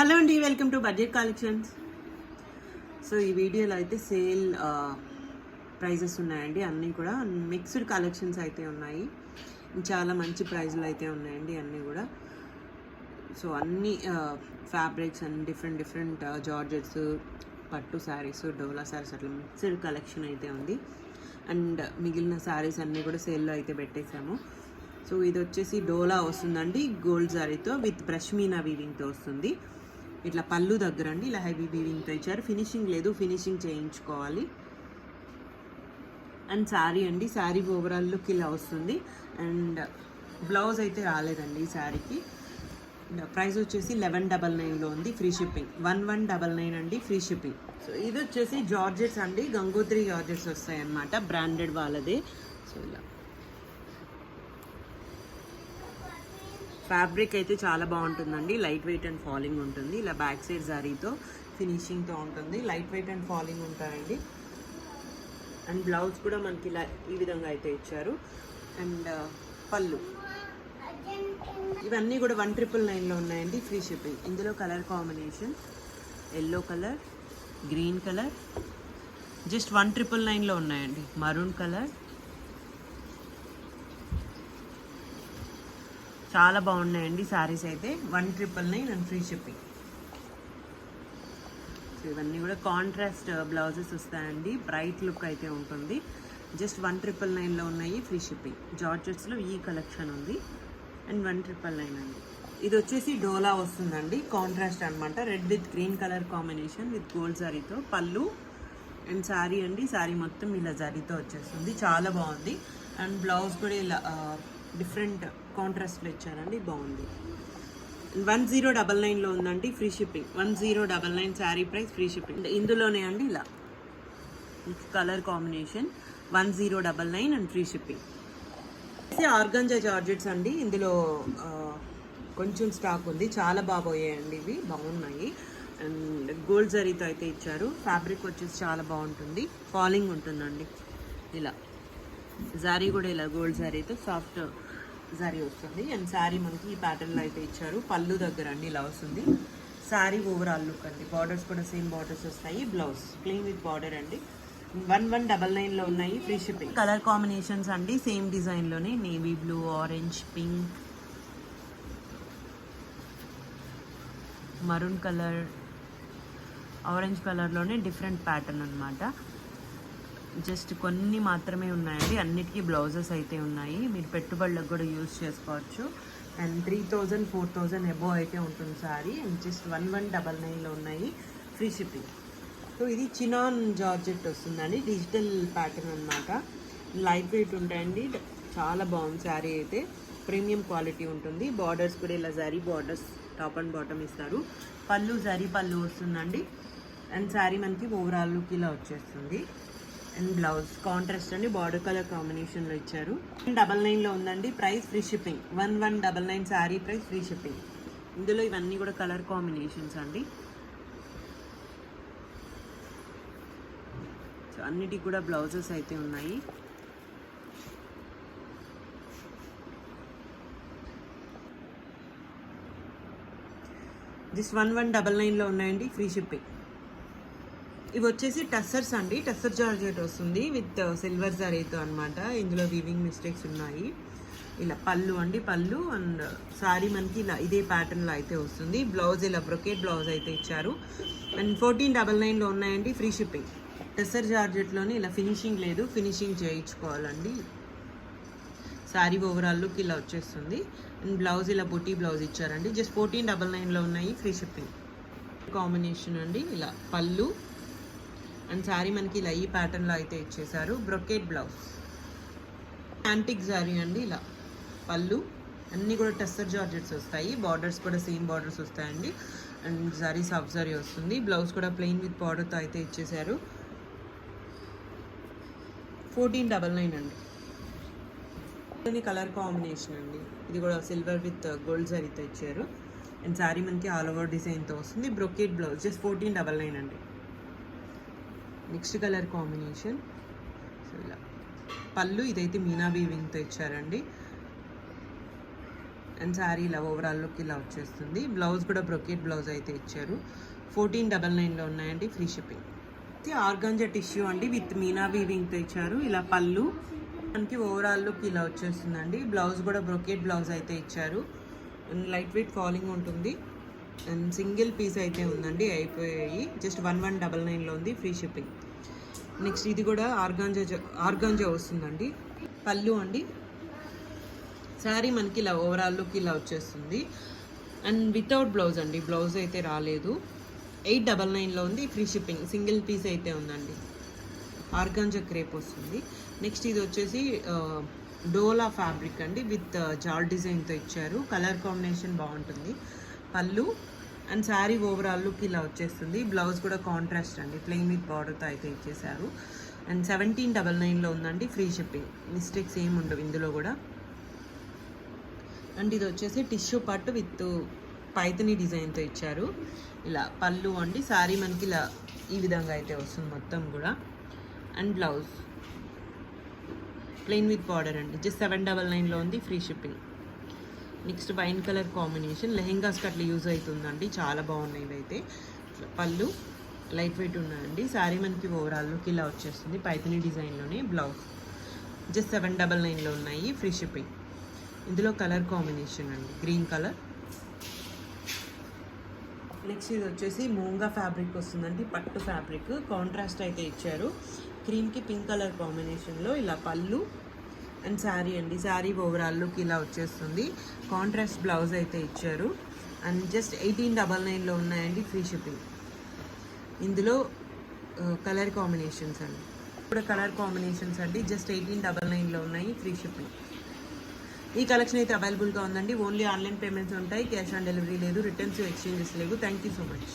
Hello అండి, welcome to budget collections. So ఈ వీడియోలో అయితే సేల్ ప్రైజెస్ ఉన్నాయండి. అన్నీ కూడా మిక్స్డ్ కలెక్షన్స్ అయితే ఉన్నాయి. చాలా మంచి ప్రైజ్లు అయితే ఉన్నాయండి అన్నీ కూడా. సో అన్ని ఫ్యాబ్రిక్స్ అండ్ డిఫరెంట్ జార్జెట్స్, పట్టు శారీస్, డోలా శారీస్ అట్లా మిక్స్డ్ కలెక్షన్ అయితే ఉంది. అండ్ మిగిలిన శారీస్ అన్నీ కూడా సేల్లో అయితే పెట్టేశాము. సో ఇది వచ్చేసి డోలా వస్తుందండి, గోల్డ్ జారీతో విత్ పష్మీనా వీవింగ్తో వస్తుంది. ఇట్లా పళ్ళు దగ్గర అండి ఇలా హెవీ వీవింగ్తో ఇచ్చారు. ఫినిషింగ్ లేదు, ఫినిషింగ్ చేయించుకోవాలి. అండ్ శారీ అండి, శారీ ఓవరాల్ లుక్ ఇలా వస్తుంది. అండ్ బ్లౌజ్ అయితే రాలేదండి ఈ శారీకి. ప్రైస్ వచ్చేసి 1199లో ఉంది, ఫ్రీ షిప్పింగ్. 1199 అండి, ఫ్రీ షిప్పింగ్. సో ఇది వచ్చేసి జార్జెట్స్ అండి, గంగోత్రి జార్జెట్స్ వస్తాయి అన్నమాట, బ్రాండెడ్ వాళ్ళదే. సో ఇలా ఫ్యాబ్రిక్ అయితే చాలా బాగుంటుందండి, లైట్ వెయిట్ అండ్ ఫాలింగ్ ఉంటుంది. ఇలా బ్యాక్ సైడ్ జారీతో ఫినిషింగ్తో ఉంటుంది, లైట్ వెయిట్ అండ్ ఫాలింగ్ ఉంటాయండి. అండ్ బ్లౌజ్ కూడా మనకి ఇలా ఈ విధంగా అయితే ఇచ్చారు. అండ్ పళ్ళు ఇవన్నీ కూడా 1999లో ఉన్నాయండి, ఫ్రీ షిప్పింగ్. ఇందులో colour combination yellow colour, green colour, just 1999లో ఉన్నాయండి. మరూన్ కలర్ చాలా బాగున్నాయండి శారీస్ అయితే. 1999 అండ్ ఫ్రీ షిప్పింగ్. సో ఇవన్నీ కూడా కాంట్రాస్ట్ బ్లౌజెస్ వస్తాయండి, బ్రైట్ లుక్ అయితే ఉంటుంది. జస్ట్ 1999లో ఉన్నాయి, ఫ్రీ షిప్పింగ్. జార్జెట్స్లో ఈ కలెక్షన్ ఉంది అండ్ 1999 అండి. ఇది వచ్చేసి డోలా వస్తుందండి, కాంట్రాస్ట్ అనమాట, red with green colour combination with gold జారీతో. పళ్ళు అండ్ శారీ అండి, శారీ మొత్తం ఇలా జారీతో వచ్చేస్తుంది, చాలా బాగుంది. అండ్ బ్లౌజ్ కూడా ఇలా డిఫరెంట్ కాంట్రాస్ట్లో ఇచ్చారండి, బాగుంది. 1099లో ఉందండి, free shipping. 1099 sari price, free shipping. ఇందులోనే అండి ఇలా colour combination 1099 and free shipping. Organza georgettes అండి, ఇందులో కొంచెం స్టాక్ ఉంది, చాలా బాగోయాయండి, ఇవి బాగున్నాయి. అండ్ గోల్డ్ జరీతో అయితే ఇచ్చారు. ఫ్యాబ్రిక్ వచ్చేసి చాలా బాగుంటుంది, ఫాలింగ్ ఉంటుందండి. ఇలా జారీ కూడా ఇలా గోల్డ్ జారీతో సాఫ్ట్ జారీ వస్తుంది. అండ్ శారీ మనకి ఈ ప్యాటర్న్లో అయితే ఇచ్చారు. పళ్ళు దగ్గర అండి ఇలా వస్తుంది. శారీ ఓవరాల్ లుక్ అండి, బార్డర్స్ కూడా సేమ్ బార్డర్స్ వస్తాయి. బ్లౌజ్ ప్లెయిన్ విత్ బార్డర్ అండి. 1199లో ఉన్నాయి, ఫ్రీ షిప్పింగ్. కలర్ కాంబినేషన్స్ అండి, సేమ్ డిజైన్లోనే navy blue, orange, pink, maroon colour, orange కలర్లోనే డిఫరెంట్ ప్యాటర్న్ అనమాట. జస్ట్ కొన్ని మాత్రమే ఉన్నాయండి, అన్నిటికీ బ్లౌజెస్ అయితే ఉన్నాయి. మీరు పెట్టుబడులకు కూడా యూజ్ చేసుకోవచ్చు. అండ్ 3000 4000 అబోవ్ అయితే ఉంటుంది సారీ. అండ్ జస్ట్ 1199లో ఉన్నాయి, ఫ్రీ షిప్పింగ్. సో ఇది చినాన్ జార్జెట్ వస్తుందండి, డిజిటల్ ప్యాటర్న్ అనమాట, లైట్ వెయిట్ ఉంటాయండి, చాలా బాగుంది శారీ అయితే, ప్రీమియం క్వాలిటీ ఉంటుంది. బార్డర్స్ కూడా ఇలా zari borders top and bottom ఇస్తారు. పళ్ళు జరీ పళ్ళు వస్తుందండి. అండ్ శారీ మనకి ఓవరాల్ లుక్ ఇలా వచ్చేస్తుంది. అండ్ బ్లౌజ్ కాంట్రాస్ట్ అండి, బార్డర్ కలర్ కాంబినేషన్లో ఇచ్చారు. 99లో ఉందండి, price free shipping. 1199 sari price, free shipping. ఇందులో ఇవన్నీ కూడా కలర్ కాంబినేషన్స్ అండి. సో అన్నిటికి కూడా బ్లౌజెస్ అయితే ఉన్నాయి. జస్ట్ 1199లో ఉన్నాయండి, ఫ్రీ షిప్పింగ్. ఇవి వచ్చేసి టస్సర్స్ అండి, టస్సర్ జార్జెట్ వస్తుంది విత్ సిల్వర్ జరీతో అనమాట. ఇందులో వీవింగ్ మిస్టేక్స్ ఉన్నాయి. ఇలా పళ్ళు అండి, పళ్ళు అండ్ శారీ మనకి ఇలా ఇదే ప్యాటర్న్లో అయితే వస్తుంది. బ్లౌజ్ ఇలా బ్రొకేట్ బ్లౌజ్ అయితే ఇచ్చారు. అండ్ 1499లో ఉన్నాయండి, ఫ్రీ షిప్పింగ్. టస్సర్ జార్జెట్లోనే ఇలా ఫినిషింగ్ లేదు, ఫినిషింగ్ చేయించుకోవాలండి. శారీ ఓవరాల్ లుక్ ఇలా వచ్చేస్తుంది. అండ్ బ్లౌజ్ ఇలా బుటీ బ్లౌజ్ ఇచ్చారండి. జస్ట్ 1499లో ఉన్నాయి, ఫ్రీ షిప్పింగ్. కాంబినేషన్ అండి, ఇలా పళ్ళు అండ్ శారీ మనకి ఇలా ఈ ప్యాటర్న్లో అయితే ఇచ్చేసారు. బ్రొకేట్ బ్లౌజ్, యాంటిక్ శారీ అండి, ఇలా పళ్ళు అన్నీ కూడా టస్సర్ జార్జెట్స్ వస్తాయి. బార్డర్స్ కూడా సేమ్ బార్డర్స్ వస్తాయండి. అండ్ శారీ సాఫ్ట్ శారీ వస్తుంది. బ్లౌజ్ కూడా ప్లెయిన్ విత్ బార్డర్తో అయితే ఇచ్చేసారు. 1499 అండి. ఇది కలర్ కాంబినేషన్ అండి, ఇది కూడా సిల్వర్ విత్ గోల్డ్ శారీతో ఇచ్చారు. అండ్ శారీ మనకి ఆల్ ఓవర్ డిజైన్తో వస్తుంది. బ్రొకేట్ బ్లౌజ్, జస్ట్ 1499 అండి. నెక్స్ట్ కలర్ కాంబినేషన్, సో ఇలా పళ్ళు ఇదైతే మీనా వీవింగ్తో ఇచ్చారండి. అండ్ శారీ ఇలా ఓవరాల్ లుక్ ఇలా వచ్చేస్తుంది. బ్లౌజ్ కూడా బ్రొకెట్ బ్లౌజ్ అయితే ఇచ్చారు. 1499లో ఉన్నాయండి, ఫ్రీ షిప్పింగ్. ఆర్గాంజా టిష్యూ అండి విత్ మీనా వీవింగ్తో ఇచ్చారు. ఇలా పళ్ళు మనకి ఓవరాల్ లుక్ ఇలా వచ్చేస్తుందండి. బ్లౌజ్ కూడా బ్రొకెట్ బ్లౌజ్ అయితే ఇచ్చారు. అండ్ లైట్ వెయిట్ ఫాలింగ్ ఉంటుంది. అండ్ సింగిల్ పీస్ అయితే ఉందండి, అయిపోయాయి. జస్ట్ 1199లో ఉంది, ఫ్రీ షిప్పింగ్. నెక్స్ట్ ఇది కూడా ఆర్గాంజా వస్తుందండి. పళ్ళు అండి, శారీ మనకి ఇలా ఓవరాల్ లుక్ ఇలా వచ్చేస్తుంది. అండ్ వితౌట్ బ్లౌజ్ అండి, బ్లౌజ్ అయితే రాలేదు. 899లో ఉంది, ఫ్రీ షిప్పింగ్. సింగిల్ పీస్ అయితే ఉందండి. ఆర్గాంజా క్రేప్ వస్తుంది. నెక్స్ట్ ఇది వచ్చేసి డోలా ఫ్యాబ్రిక్ అండి విత్ జాల్ డిజైన్తో ఇచ్చారు. కలర్ కాంబినేషన్ బాగుంటుంది. పళ్ళు అండ్ శారీ ఓవరాల్ లుక్ ఇలా వచ్చేస్తుంది. బ్లౌజ్ కూడా కాంట్రాస్ట్ అండి, ప్లెయిన్ విత్ బార్డర్తో అయితే ఇచ్చేసారు. అండ్ 1799లో ఉందండి, ఫ్రీ షిప్పింగ్. మిస్టేక్స్ ఏమి ఉండవు ఇందులో కూడా. అండ్ ఇది వచ్చేసి టిష్యూ పట్టు విత్ పైతని డిజైన్తో ఇచ్చారు. ఇలా పళ్ళు అండి, శారీ మనకి ఇలా ఈ విధంగా అయితే వస్తుంది మొత్తం కూడా. And blouse plain with border అండి, జస్ట్ 799లో ఉంది, free shipping. Next wine colour combination, లెహెంగాస్కి అట్లా యూజ్ అవుతుందండి, చాలా బాగున్నాయి ఇవైతే. పళ్ళు లైట్ వెయిట్ ఉన్నాయండి. శారీ మనకి ఓవరాల్ లుక్ ఇలా వచ్చేస్తుంది, పైతని డిజైన్లోనే. బ్లౌజ్ జస్ట్ 799లో ఉన్నాయి, ఫ్రీ షిప్పింగ్. ఇందులో కలర్ కాంబినేషన్ అండి, గ్రీన్ కలర్. నెక్స్ట్ ఇది వచ్చేసి మూంగా ఫ్యాబ్రిక్ వస్తుందండి, పట్టు ఫ్యాబ్రిక్. కాంట్రాస్ట్ అయితే ఇచ్చారు, క్రీమ్కి పింక్ కలర్ కాంబినేషన్లో. ఇలా పళ్ళు అండ్ శారీ అండి, శారీ ఓవరాల్ లుక్ ఇలా వచ్చేస్తుంది. కాంట్రాస్ట్ బ్లౌజ్ అయితే ఇచ్చారు. అండ్ జస్ట్ 1899లో ఉన్నాయండి, ఫ్రీ షిప్పింగ్. ఇందులో కలర్ కాంబినేషన్స్ అండి, ఇప్పుడు కలర్ కాంబినేషన్స్ అండి, జస్ట్ 1899లో ఉన్నాయి, ఫ్రీ షిప్పింగ్. ఈ కలెక్షన్ అయితే అవైలబుల్గా ఉందండి. ఓన్లీ ఆన్లైన్ పేమెంట్స్ ఉంటాయి, క్యాష్ ఆన్ డెలివరీ లేదు, రిటర్న్స్ ఎక్స్చేంజెస్ లేవు. Thank you so much.